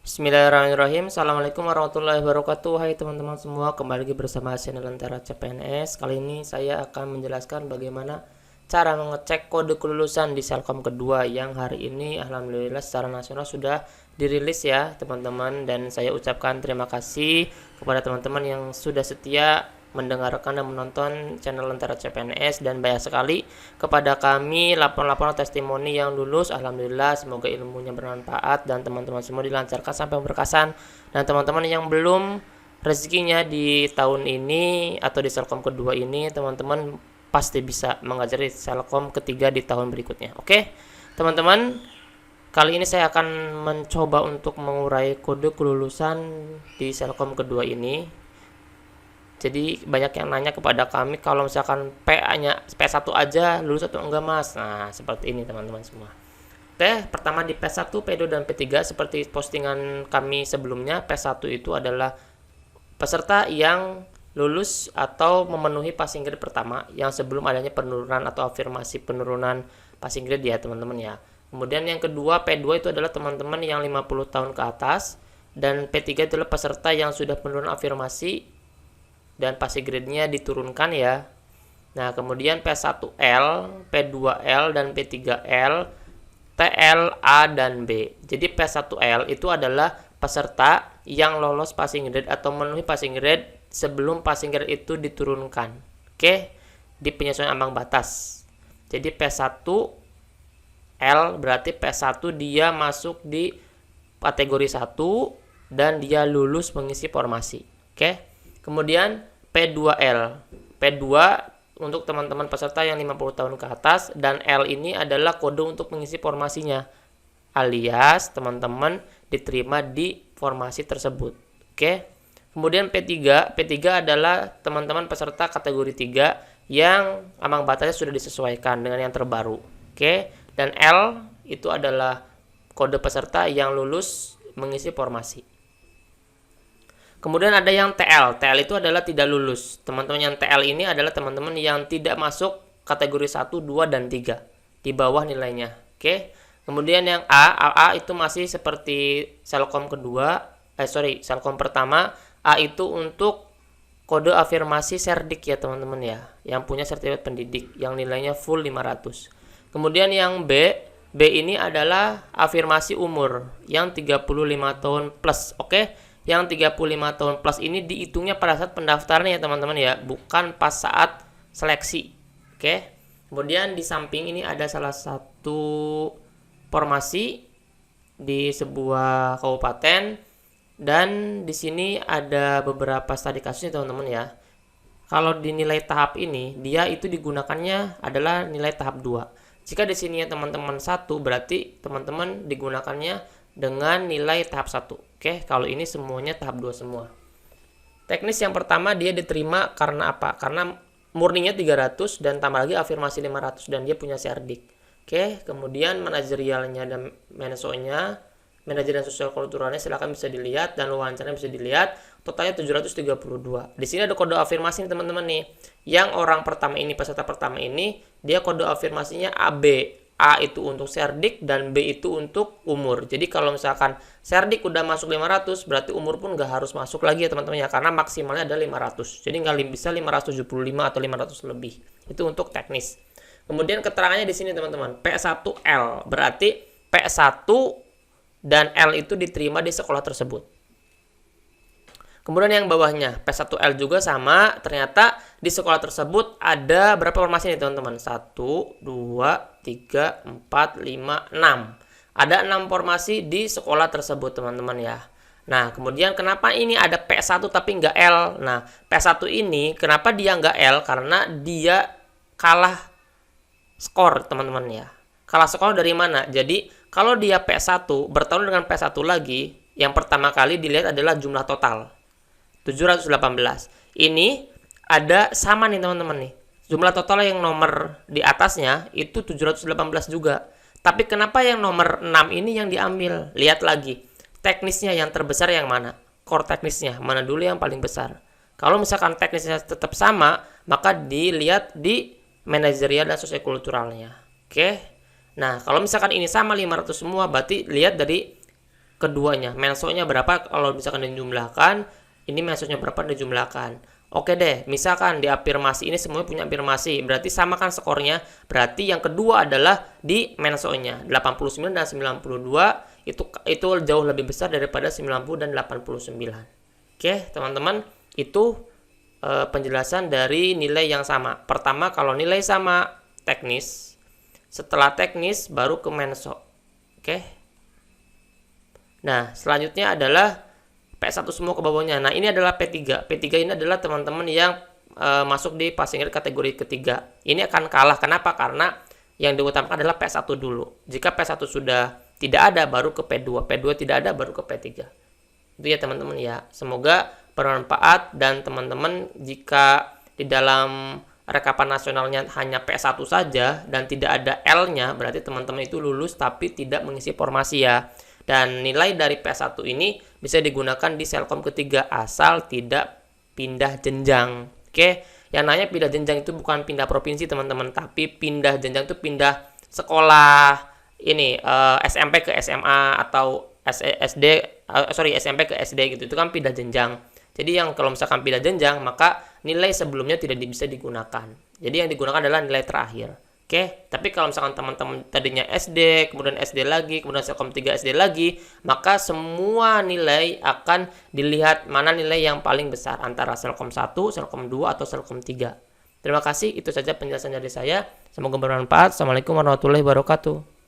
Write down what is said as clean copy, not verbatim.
Bismillahirrahmanirrahim. Assalamualaikum warahmatullahi wabarakatuh. Hai teman-teman semua, kembali lagi bersama channel Lentera CPNS. Kali ini saya akan menjelaskan bagaimana cara mengecek kode kelulusan di Selkom kedua yang hari ini alhamdulillah secara nasional sudah dirilis ya teman-teman. Dan saya ucapkan terima kasih kepada teman-teman yang sudah setia mendengarkan dan menonton channel Lentera CPNS, dan banyak sekali kepada kami laporan-laporan testimoni yang lulus. Alhamdulillah, semoga ilmunya bermanfaat dan teman-teman semua dilancarkan sampai berkesan. Dan teman-teman yang belum rezekinya di tahun ini atau di Selkom kedua ini, teman-teman pasti bisa mengajar di Selkom ketiga di tahun berikutnya. Oke teman-teman, kali ini saya akan mencoba untuk mengurai kode kelulusan di Selkom kedua ini. Jadi banyak yang nanya kepada kami kalau misalkan PA-nya P1 aja lulus atau enggak mas. Nah seperti ini teman-teman semua. Oke, pertama di P1, P2 dan P3 seperti postingan kami sebelumnya. P1 itu adalah peserta yang lulus atau memenuhi passing grade pertama yang sebelum adanya penurunan atau afirmasi penurunan passing grade ya teman-teman ya. Kemudian yang kedua P2 itu adalah teman-teman yang 50 tahun ke atas, dan P3 adalah peserta yang sudah penurunan afirmasi dan passing grade-nya diturunkan ya. Nah, kemudian P1L, P2L, dan P3L, TL, A, dan B. Jadi P1L itu adalah peserta yang lolos passing grade atau memenuhi passing grade sebelum passing grade itu diturunkan. Oke, di penyesuaian ambang batas. Jadi P1L berarti P1 dia masuk di kategori 1 dan dia lulus mengisi formasi. Oke. Kemudian P2L. P2 untuk teman-teman peserta yang 50 tahun ke atas, dan L ini adalah kode untuk mengisi formasinya. Alias teman-teman diterima di formasi tersebut. Oke. Kemudian P3. P3 adalah teman-teman peserta kategori 3 yang ambang batasnya sudah disesuaikan dengan yang terbaru. Oke. Dan L itu adalah kode peserta yang lulus mengisi formasi. Kemudian ada yang TL. TL itu adalah tidak lulus. Teman-teman yang TL ini adalah teman-teman yang tidak masuk kategori 1, 2, dan 3. Di bawah nilainya. Oke. Kemudian yang A itu masih seperti Selkom kedua. Selkom pertama. A itu untuk kode afirmasi Serdik ya teman-teman ya. Yang punya sertifikat pendidik. Yang nilainya full 500. Kemudian yang B. B ini adalah afirmasi umur. Yang 35 tahun plus. Oke. Yang 35 tahun plus ini dihitungnya pada saat pendaftaran ya teman-teman ya, bukan pas saat seleksi. Oke. Kemudian di samping ini ada salah satu formasi di sebuah kabupaten, dan di sini ada beberapa studi kasusnya teman-teman ya. Kalau dinilai tahap ini, dia itu digunakannya adalah nilai tahap 2. Jika di sini ya teman-teman 1, berarti teman-teman digunakannya dengan nilai tahap 1. Oke, kalau ini semuanya tahap 2 semua. Teknis yang pertama dia diterima karena apa? Karena murninya 300 dan tambah lagi afirmasi 500 dan dia punya serdik. Oke, kemudian manajerialnya dan menesonya, manajer dan sosial kulturalnya silakan bisa dilihat, dan wawancaranya bisa dilihat. Totalnya 732. Di sini ada kode afirmasi teman-teman nih. Yang orang pertama ini, peserta pertama ini, dia kode afirmasinya AB. A itu untuk serdik dan B itu untuk umur. Jadi kalau misalkan serdik udah masuk 500, berarti umur pun nggak harus masuk lagi ya teman-teman ya, karena maksimalnya ada 500. Jadi nggak bisa 575 atau 500 lebih. Itu untuk teknis. Kemudian keterangannya di sini teman-teman, P1L berarti P1 dan L itu diterima di sekolah tersebut. Kemudian yang bawahnya P1L juga sama, ternyata di sekolah tersebut ada berapa formasi nih teman-teman? 1, 2, 3, 4, 5, 6. Ada 6 formasi di sekolah tersebut teman-teman ya. Nah kemudian kenapa ini ada P1 tapi nggak L? Nah P1 ini kenapa dia nggak L? Karena dia kalah skor teman-teman ya. Kalah skor dari mana? Jadi kalau dia P1 bertarung dengan P1 lagi, yang pertama kali dilihat adalah jumlah total. 718. Ini ada sama nih teman-teman nih. Jumlah total yang nomor di atasnya itu 718 juga. Tapi kenapa yang nomor 6 ini yang diambil? Lihat lagi. Teknisnya yang terbesar yang mana? Core teknisnya. Mana dulu yang paling besar? Kalau misalkan teknisnya tetap sama, maka dilihat di manajerial dan sosiokulturalnya. Oke. Nah, kalau misalkan ini sama 500 semua, berarti lihat dari keduanya. Mensonya berapa kalau misalkan dijumlahkan, ini mensonya berapa dijumlahkan. Oke deh, misalkan di afirmasi ini semuanya punya afirmasi, berarti sama kan skornya. Berarti yang kedua adalah di mensonya. 89 dan 92 itu jauh lebih besar daripada 90 dan 89. Oke, teman-teman, itu penjelasan dari nilai yang sama. Pertama, kalau nilai sama teknis, setelah teknis baru ke menso. Oke. Nah, selanjutnya adalah P1 semua ke bawahnya. Nah, ini adalah P3. P3 ini adalah teman-teman yang masuk di passing grade kategori ketiga. Ini akan kalah. Kenapa? Karena yang diutamakan adalah P1 dulu. Jika P1 sudah tidak ada, baru ke P2. P2 tidak ada, baru ke P3. Itu ya teman-teman ya. Semoga bermanfaat dan teman-teman jika di dalam rekapan nasionalnya hanya P1 saja dan tidak ada L-nya, berarti teman-teman itu lulus tapi tidak mengisi formasi ya. Dan nilai dari P1 ini bisa digunakan di Selkom ketiga asal tidak pindah jenjang. Oke, yang namanya pindah jenjang itu bukan pindah provinsi teman-teman, tapi pindah jenjang itu pindah sekolah. Ini SMP ke SMA atau SMP ke SD gitu. Itu kan pindah jenjang. Jadi yang kalau misalkan pindah jenjang, maka nilai sebelumnya tidak bisa digunakan. Jadi yang digunakan adalah nilai terakhir. Oke, tapi kalau misalkan teman-teman tadinya SD, kemudian SD lagi, kemudian Selkom 3 SD lagi, maka semua nilai akan dilihat mana nilai yang paling besar antara Selkom 1, Selkom 2, atau Selkom 3. Terima kasih, itu saja penjelasan dari saya. Semoga bermanfaat. Assalamualaikum warahmatullahi wabarakatuh.